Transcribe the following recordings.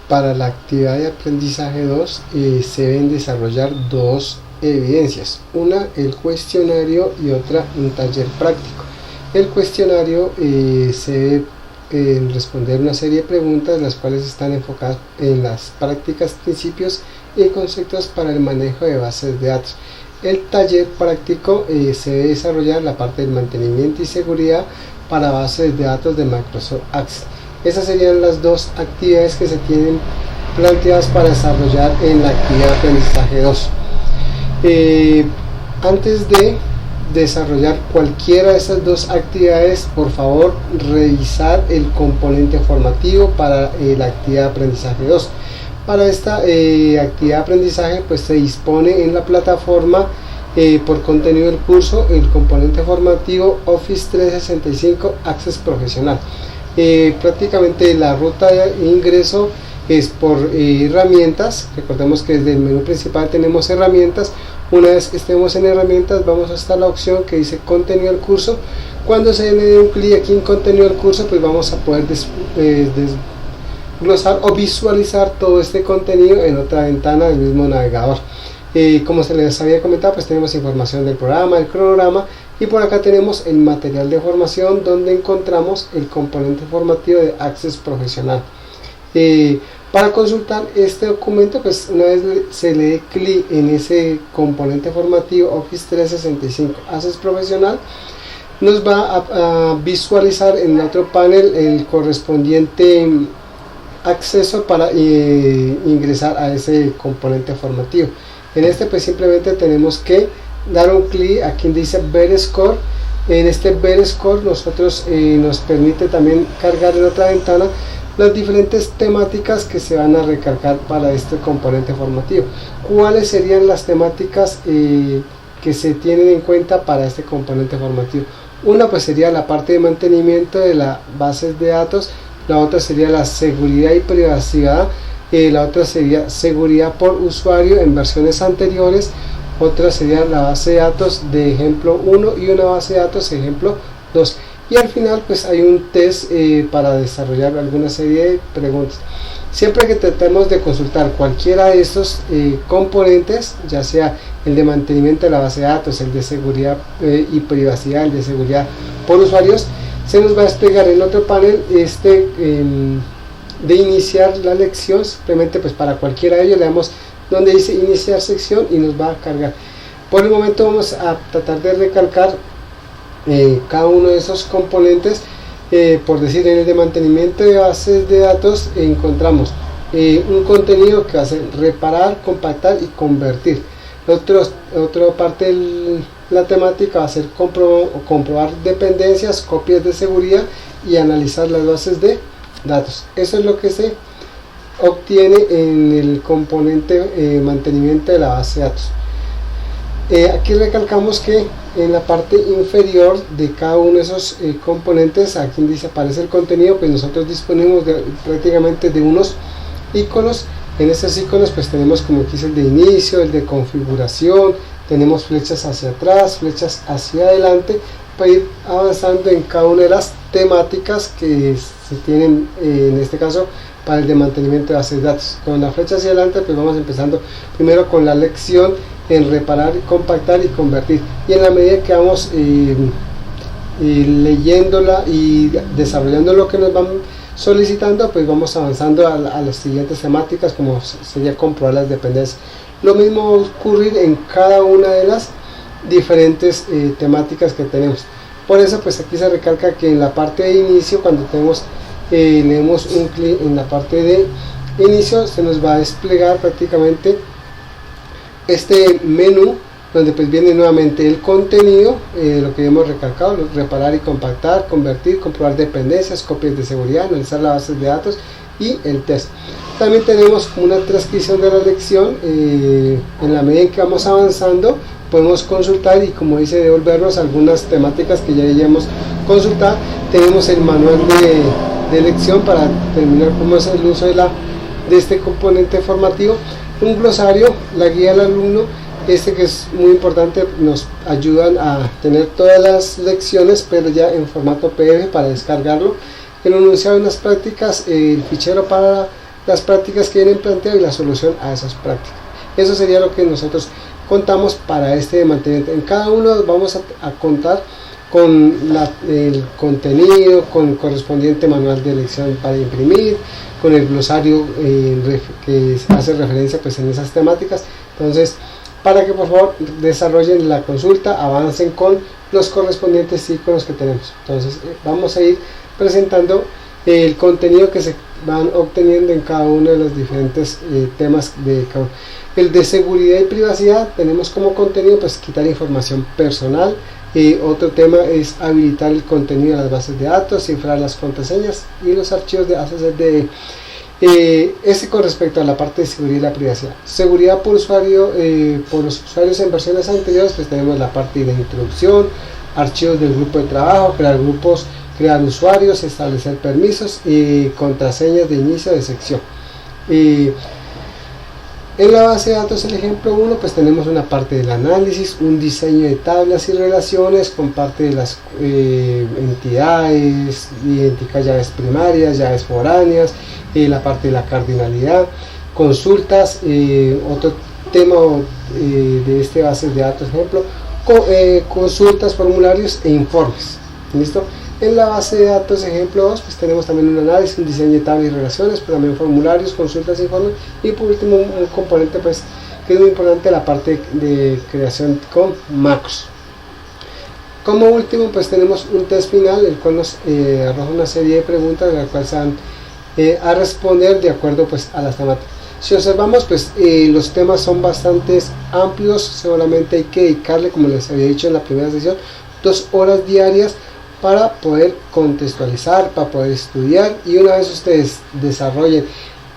para la actividad de aprendizaje 2 se deben desarrollar dos evidencias, una el cuestionario y otra un taller práctico. El cuestionario se debe responder una serie de preguntas, las cuales están enfocadas en las prácticas, principios y conceptos para el manejo de bases de datos. El taller práctico se debe desarrollar la parte del mantenimiento y seguridad para bases de datos de Microsoft Access. Esas serían las dos actividades que se tienen planteadas para desarrollar en la actividad de aprendizaje 2. Antes de desarrollar cualquiera de esas dos actividades, por favor revisar el componente formativo para la actividad de aprendizaje 2. Para esta actividad de aprendizaje pues se dispone en la plataforma por contenido del curso el componente formativo Office 365 Access Profesional. Prácticamente la ruta de ingreso es por herramientas. Recordemos que desde el menú principal tenemos herramientas. Una vez que estemos en herramientas vamos hasta la opción que dice contenido del curso. Cuando se le dé un clic aquí en contenido del curso pues vamos a poder desglosar o visualizar todo este contenido en otra ventana del mismo navegador. Como se les había comentado, pues tenemos información del programa, el cronograma, y por acá tenemos el material de formación donde encontramos el componente formativo de Access Profesional. Para consultar este documento, pues una vez se le dé clic en ese componente formativo Office 365 Access Profesional, nos va a visualizar en otro panel el correspondiente acceso para ingresar a ese componente formativo. En este pues simplemente tenemos que dar un clic aquí donde dice Ver Score. En este Ver Score nosotros nos permite también cargar en otra ventana las diferentes temáticas que se van a recargar para este componente formativo. ¿Cuáles serían las temáticas que se tienen en cuenta para este componente formativo? Una pues sería la parte de mantenimiento de las bases de datos, la otra sería la seguridad y privacidad, la otra sería seguridad por usuario en versiones anteriores, otra sería la base de datos de ejemplo 1 y una base de datos ejemplo 2. Y al final pues hay un test para desarrollar alguna serie de preguntas. Siempre que tratemos de consultar cualquiera de estos componentes, ya sea el de mantenimiento de la base de datos, el de seguridad y privacidad, el de seguridad por usuarios, se nos va a desplegar en otro panel de iniciar la lección. Simplemente pues para cualquiera de ellos le damos donde dice iniciar sección y nos va a cargar. Por el momento vamos a tratar de recalcar cada uno de esos componentes. Por decir, en el de mantenimiento de bases de datos encontramos un contenido que va a ser reparar, compactar y convertir. Otra parte de la temática va a ser comprobar dependencias, copias de seguridad y analizar las bases de datos. Eso es lo que se obtiene en el componente mantenimiento de la base de datos. Aquí recalcamos que en la parte inferior de cada uno de esos componentes, aquí dice aparece el contenido, pues nosotros disponemos prácticamente de unos iconos. En estos iconos pues tenemos, como aquí es el de inicio, el de configuración, tenemos flechas hacia atrás, flechas hacia adelante, para ir avanzando en cada una de las temáticas que se tienen, en este caso para el de mantenimiento de bases de datos. Con la flecha hacia adelante pues vamos empezando primero con la lección en reparar, compactar y convertir, y en la medida que vamos leyéndola y desarrollando lo que nos van solicitando, pues vamos avanzando a las siguientes temáticas, como sería comprobar las dependencias. Lo mismo va a ocurrir en cada una de las diferentes temáticas que tenemos. Por eso pues aquí se recalca que en la parte de inicio, cuando tenemos leemos un clic en la parte de inicio, se nos va a desplegar prácticamente este menú donde pues viene nuevamente el contenido, lo que hemos recalcado, reparar y compactar, convertir, comprobar dependencias, copias de seguridad, analizar las bases de datos y el test. También tenemos una transcripción de la lección. En la medida en que vamos avanzando podemos consultar y, como dice, devolvernos algunas temáticas que ya hayamos consultado. Tenemos el manual de lección para determinar cómo es el uso de este componente formativo, un glosario, la guía del alumno, que es muy importante, nos ayudan a tener todas las lecciones pero ya en formato PDF para descargarlo, el enunciado de las prácticas, el fichero para las prácticas que vienen planteadas y la solución a esas prácticas. Eso sería lo que nosotros contamos para este mantenimiento. En cada uno vamos a contar con el contenido, con el correspondiente manual de elección para imprimir, con el glosario que hace referencia pues en esas temáticas. Entonces, para que por favor desarrollen la consulta, avancen con los correspondientes iconos que tenemos. Entonces vamos a ir presentando el contenido que se van obteniendo en cada uno de los diferentes temas de cada uno. El de seguridad y privacidad tenemos como contenido pues quitar información personal. Otro tema es habilitar el contenido de las bases de datos, cifrar las contraseñas y los archivos de ACCDE. Este con respecto a la parte de seguridad y la privacidad. Seguridad por usuario, por los usuarios en versiones anteriores, pues tenemos la parte de introducción, archivos del grupo de trabajo, crear grupos, crear usuarios, establecer permisos y contraseñas de inicio de sección. En la base de datos, el ejemplo 1, pues tenemos una parte del análisis, un diseño de tablas y relaciones con parte de las entidades, identificar llaves primarias, llaves foráneas, la parte de la cardinalidad, consultas, otro tema de este base de datos, ejemplo, consultas, formularios e informes. ¿Listo? En la base de datos ejemplo 2 pues tenemos también un análisis, un diseño de tablas y relaciones, pero también formularios, consultas, informes y por último un componente pues que es muy importante, la parte de creación con macros. Como último pues tenemos un test final, el cual nos arroja una serie de preguntas de las cuales se van a responder de acuerdo pues a las temáticas. Si observamos pues los temas son bastante amplios, solamente hay que dedicarle, como les había dicho en la primera sesión, 2 horas diarias para poder contextualizar, para poder estudiar, y una vez ustedes desarrollen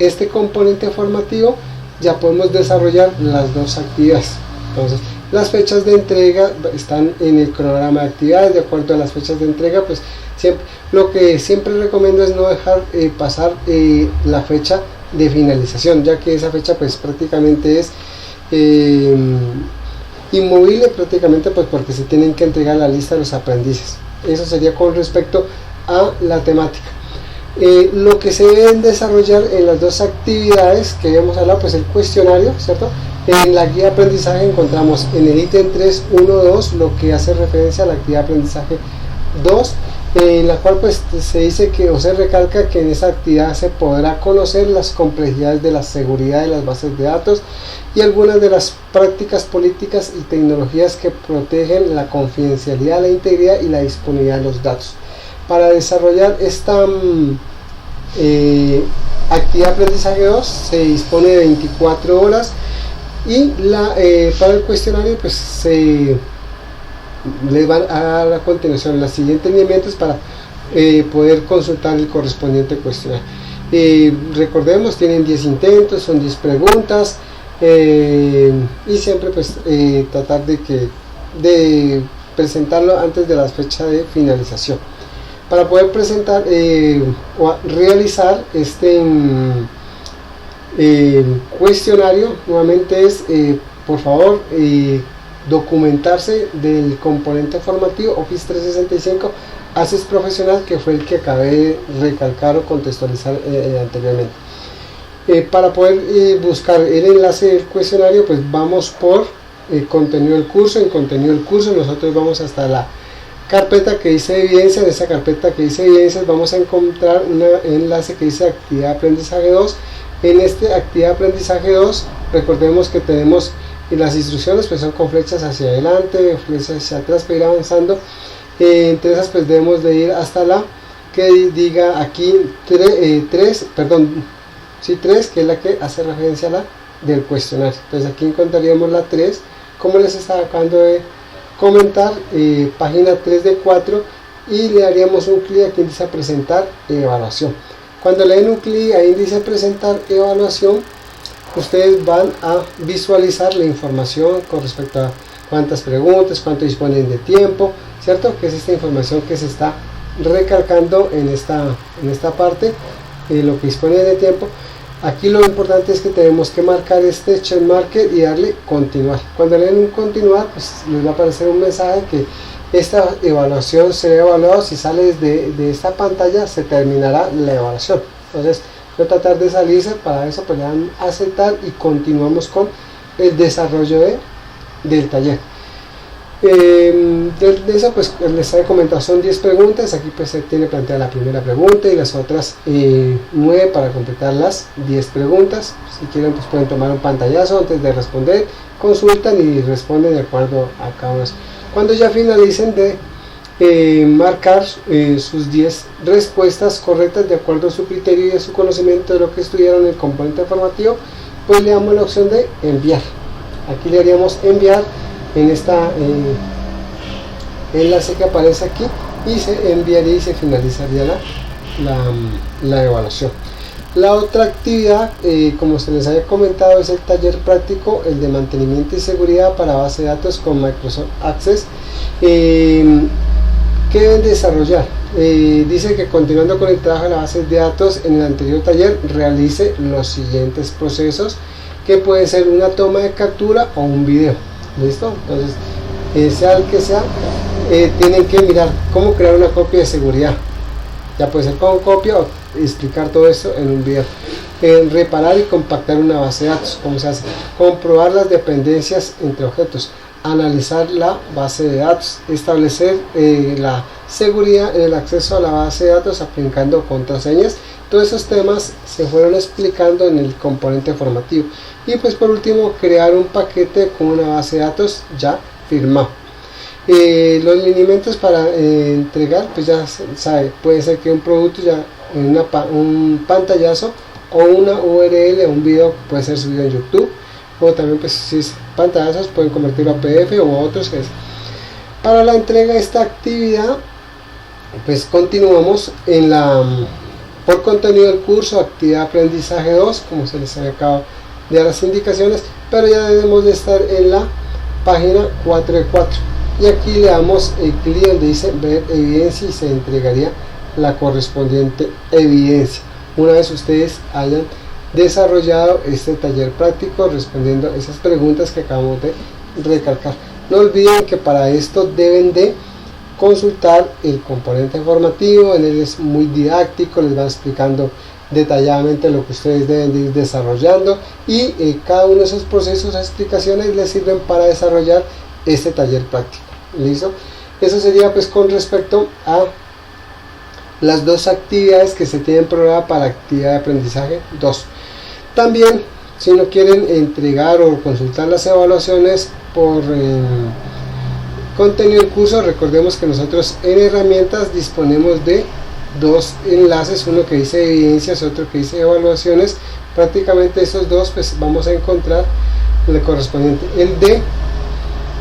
este componente formativo ya podemos desarrollar las dos actividades. Entonces las fechas de entrega están en el cronograma de actividades. De acuerdo a las fechas de entrega pues lo que siempre recomiendo es no dejar pasar la fecha de finalización, ya que esa fecha pues prácticamente es inmovible, prácticamente pues porque se tienen que entregar la lista de los aprendices. Eso sería con respecto a la temática. Lo que se deben desarrollar en las dos actividades que hemos hablado, pues el cuestionario, ¿cierto? En la guía de aprendizaje encontramos en el ítem 3.1.2 lo que hace referencia a la actividad de aprendizaje 2, en la cual pues se dice que o se recalca que en esa actividad se podrá conocer las complejidades de la seguridad de las bases de datos y algunas de las prácticas políticas y tecnologías que protegen la confidencialidad, la integridad y la disponibilidad de los datos. Para desarrollar esta actividad de aprendizaje 2 se dispone de 24 horas y para el cuestionario pues se les van a dar a continuación los siguientes lineamientos para poder consultar el correspondiente cuestionario. Recordemos, tienen 10 intentos, son 10 preguntas y siempre pues tratar de presentarlo antes de la fecha de finalización. Para poder presentar o realizar este cuestionario, nuevamente es por favor documentarse del componente formativo Office 365 Access Profesional, que fue el que acabé de recalcar o contextualizar anteriormente. Para poder buscar el enlace del cuestionario, pues vamos por contenido del curso. En contenido del curso nosotros vamos hasta la carpeta que dice evidencia. En esa carpeta que dice evidencias vamos a encontrar un enlace que dice actividad de aprendizaje 2. En este actividad de aprendizaje 2 recordemos que tenemos las instrucciones pues son con flechas hacia adelante, flechas hacia atrás para ir avanzando. Entre esas pues debemos de ir hasta la que diga aquí 3, que es la que hace referencia a la del cuestionario. Entonces aquí encontraríamos la 3, como les estaba acabando de comentar, página 3 de 4, y le daríamos un clic aquí en dice presentar evaluación. Cuando le den un clic ahí dice presentar evaluación, ustedes van a visualizar la información con respecto a cuántas preguntas, cuánto disponen de tiempo, ¿cierto? Que es esta información que se está recalcando en esta parte, lo que dispone de tiempo. Aquí lo importante es que tenemos que marcar este check marker y darle continuar. Cuando le den un continuar, pues les va a aparecer un mensaje que esta evaluación será evaluada. Si sale de esta pantalla se terminará la evaluación. Entonces no tratar de salirse. Para eso pues le dan a aceptar y continuamos con el desarrollo del taller. De eso pues les he comentado, son 10 preguntas. Aquí pues se tiene planteada la primera pregunta y las otras 9 para completar las 10 preguntas. Si quieren pues pueden tomar un pantallazo antes de responder, consultan y responden de acuerdo a cada uno. Cuando ya finalicen de marcar sus 10 respuestas correctas de acuerdo a su criterio y a su conocimiento de lo que estudiaron en el componente formativo, pues le damos la opción de enviar. Aquí le haríamos enviar en esta enlace que aparece aquí y se enviaría y se finalizaría la evaluación. La otra actividad, como se les había comentado, es el taller práctico, el de mantenimiento y seguridad para base de datos con Microsoft Access. ¿Qué deben desarrollar? Dice que continuando con el trabajo de la base de datos en el anterior taller, realice los siguientes procesos, que puede ser una toma de captura o un video. ¿Listo? Entonces, sea el que sea, tienen que mirar cómo crear una copia de seguridad. Ya puede ser con copia o explicar todo esto en un video. Reparar y compactar una base de datos, ¿cómo se hace? Comprobar las dependencias entre objetos, analizar la base de datos, establecer la seguridad en el acceso a la base de datos aplicando contraseñas. Todos esos temas se fueron explicando en el componente formativo. Y pues por último, crear un paquete con una base de datos ya firmado. Los lineamientos para entregar, pues ya sabe, puede ser que un producto ya en un pantallazo o una URL o un video puede ser subido en YouTube, o también pues si es pantallazos pueden convertirlo a PDF o a otros. Para la entrega de esta actividad, pues continuamos en por contenido del curso, actividad aprendizaje 2, como se les acaba de dar las indicaciones, pero ya debemos de estar en la página 4 de 4 y aquí le damos el clic donde dice ver evidencia y se entregaría la correspondiente evidencia una vez ustedes hayan desarrollado este taller práctico respondiendo esas preguntas que acabamos de recalcar. No olviden que para esto deben de consultar el componente formativo. En él es muy didáctico, les va explicando detalladamente lo que ustedes deben de ir desarrollando y cada uno de esos procesos o explicaciones les sirven para desarrollar este taller práctico. ¿Listo? Eso sería pues con respecto a las dos actividades que se tienen programadas para actividad de aprendizaje 2. También, si no quieren entregar o consultar las evaluaciones por contenido del curso, recordemos que nosotros en herramientas disponemos de dos enlaces, uno que dice evidencias, otro que dice evaluaciones. Prácticamente esos dos pues vamos a encontrar el correspondiente. El de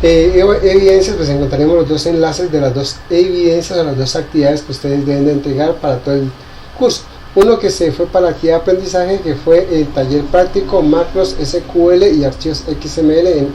evidencias, pues encontraremos los dos enlaces de las dos evidencias o las dos actividades que ustedes deben de entregar para todo el curso. Uno que se fue para la actividad de aprendizaje, que fue el taller práctico macros SQL y archivos XML en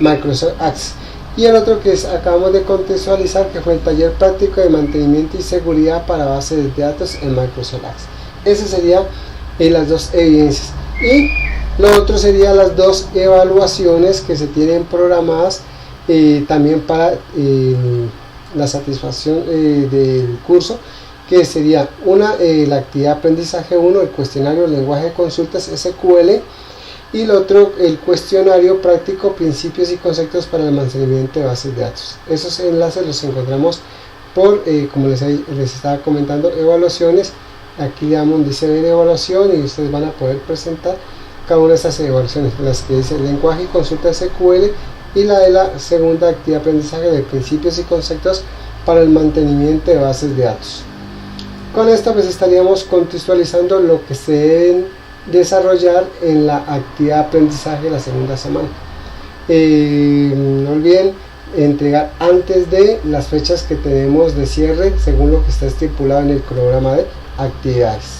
Microsoft Access, y el otro que acabamos de contextualizar, que fue el taller práctico de mantenimiento y seguridad para bases de datos en Microsoft Access. Ese sería las dos evidencias, y lo otro sería las dos evaluaciones que se tienen programadas también para la satisfacción del curso, que sería una la actividad aprendizaje 1, el cuestionario lenguaje de consultas SQL, y el otro el cuestionario práctico principios y conceptos para el almacenamiento de bases de datos. Esos enlaces los encontramos por como les estaba comentando, evaluaciones. Aquí le damos dice ver evaluación y ustedes van a poder presentar cada una de estas evaluaciones, las que dice lenguaje y consulta SQL y la de la segunda actividad de aprendizaje de principios y conceptos para el mantenimiento de bases de datos. Con esto pues estaríamos contextualizando lo que se deben desarrollar en la actividad de aprendizaje de la segunda semana. No olviden entregar antes de las fechas que tenemos de cierre según lo que está estipulado en el cronograma de actividades.